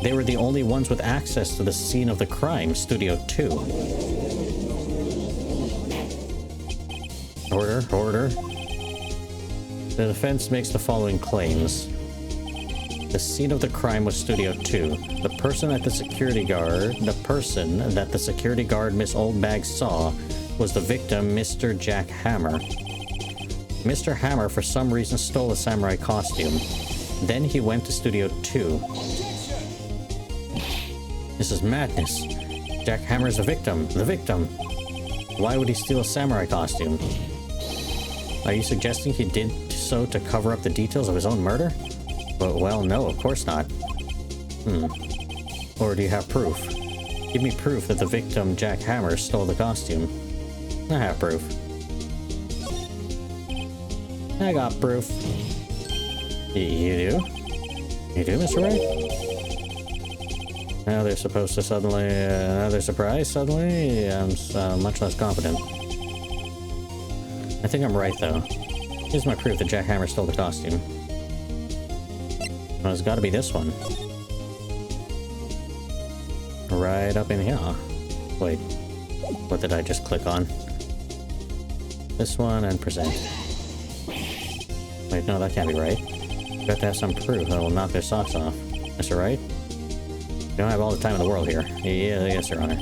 They were the only ones with access to the scene of the crime, Studio 2. Order. The defense makes the following claims. The scene of the crime was Studio 2. The person that the security guard Miss Oldbag saw was the victim, Mr. Jack Hammer. Mr. Hammer, for some reason, stole a samurai costume. Then he went to Studio 2. This is madness. Jack Hammer is the victim. Why would he steal a samurai costume? Are you suggesting he did so to cover up the details of his own murder? Well, no, of course not. Or do you have proof? Give me proof that the victim, Jack Hammer, stole the costume. I have proof. I got proof. You do? You do, Mr. Wright? Now they're supposed to suddenly... now they're surprised suddenly? I'm much less confident. I think I'm right, though. Here's my proof that Jack Hammer stole the costume. Well, it's gotta be this one. Right up in here. Wait. What did I just click on? This one and present. Wait, no, that can't be right. You have to have some proof that will knock their socks off. Mr. Wright? You don't have all the time in the world here. Yes, Your Honor.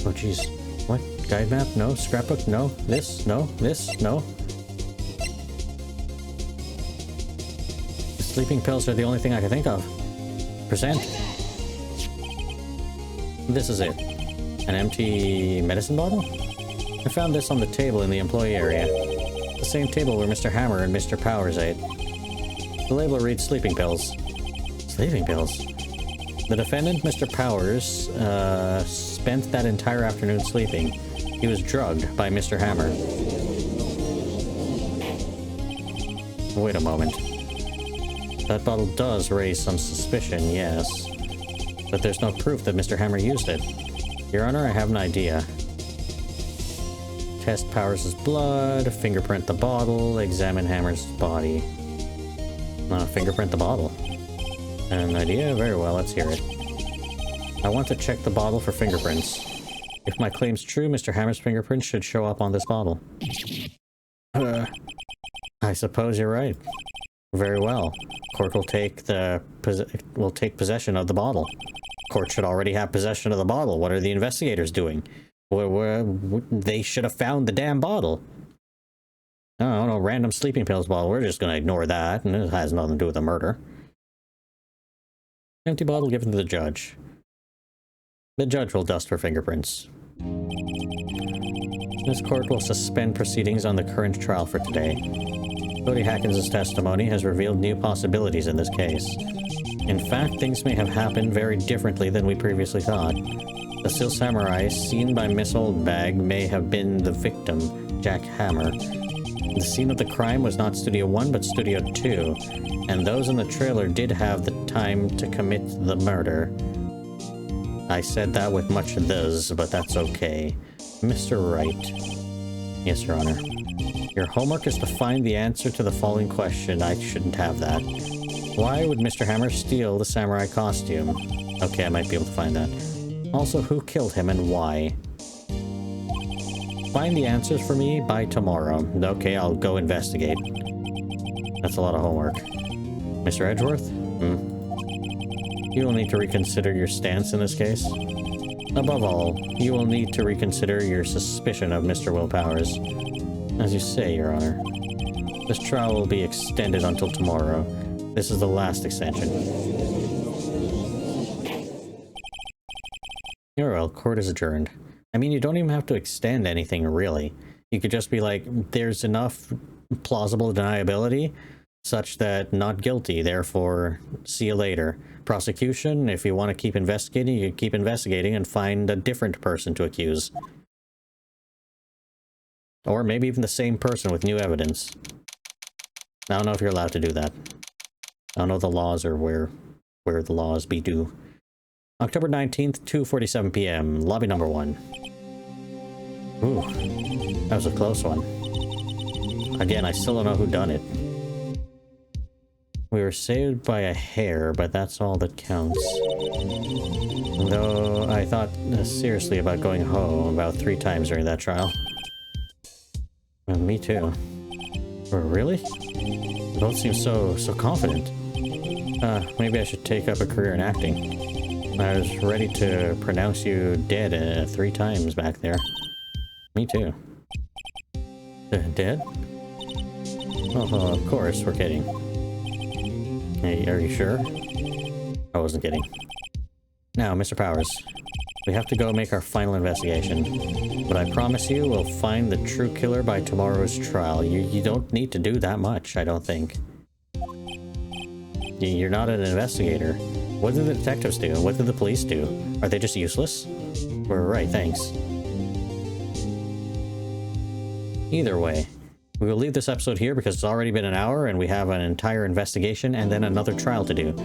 Oh, jeez. What? Guide map? No. Scrapbook? No. This? No. This? No. Sleeping pills are the only thing I can think of. Present. This is it. An empty medicine bottle? I found this on the table in the employee area. The same table where Mr. Hammer and Mr. Powers ate. The label reads sleeping pills. Sleeping pills? The defendant, Mr. Powers, spent that entire afternoon sleeping. He was drugged by Mr. Hammer. Wait a moment. That bottle does raise some suspicion, yes. But there's no proof that Mr. Hammer used it. Your Honor, I have an idea. Test Powers' blood. Fingerprint the bottle. Examine Hammer's body. Fingerprint the bottle. An idea? Very well, let's hear it. I want to check the bottle for fingerprints. If my claim's true, Mr. Hammer's fingerprints should show up on this bottle. I suppose you're right. Very well. Court will take possession of the bottle. Court should already have possession of the bottle. What are the investigators doing? They should have found the damn bottle. No, random sleeping pills bottle. We're just going to ignore that, and it has nothing to do with the murder. Empty bottle given to the judge. The judge will dust for fingerprints. This court will suspend proceedings on the current trial for today. Cody Hackins' testimony has revealed new possibilities in this case. In fact, things may have happened very differently than we previously thought. The Steel Samurai seen by Miss Oldbag may have been the victim, Jack Hammer. The scene of the crime was not Studio 1 but Studio 2, and those in the trailer did have the time to commit the murder. I said that with much "thes," but that's okay. Mr. Wright. Yes, Your Honor. Your homework is to find the answer to the following question. I shouldn't have that. Why would Mr. Hammer steal the samurai costume? Okay, I might be able to find that. Also, who killed him and why? Find the answers for me by tomorrow. Okay, I'll go investigate. That's a lot of homework. Mr. Edgeworth? You will need to reconsider your stance in this case. Above all, you will need to reconsider your suspicion of Mr. Will Powers. As you say, Your Honor. This trial will be extended until tomorrow. This is the last extension. Very well, court is adjourned. I mean, you don't even have to extend anything, really. You could just be like, there's enough plausible deniability such that not guilty, therefore see you later. Prosecution, if you want to keep investigating, you keep investigating and find a different person to accuse. Or maybe even the same person with new evidence. I don't know if you're allowed to do that. I don't know the laws or where the laws be due. October 19th, 2:47 p.m., lobby number 1. Ooh, that was a close one. Again, I still don't know who done it. We were saved by a hair, but that's all that counts. Though I thought seriously about going home about 3 times during that trial. Well, me too. Really? You both seem so confident. Maybe I should take up a career in acting. I was ready to pronounce you dead 3 times back there. Me too. Dead? Oh, of course, we're kidding. Hey, are you sure? I wasn't kidding. Now, Mr. Powers, we have to go make our final investigation. But I promise you, we'll find the true killer by tomorrow's trial. You don't need to do that much, I don't think. You're not an investigator. What did the detectives do? What did the police do? Are they just useless? We're right, thanks. Either way, we will leave this episode here because it's already been an hour and we have an entire investigation and then another trial to do.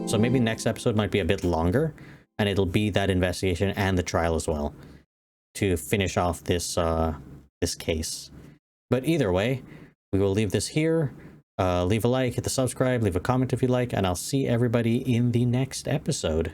So maybe next episode might be a bit longer and it'll be that investigation and the trial as well to finish off this this case. But either way, we will leave this here. Leave a like, hit the subscribe, leave a comment if you like, and I'll see everybody in the next episode.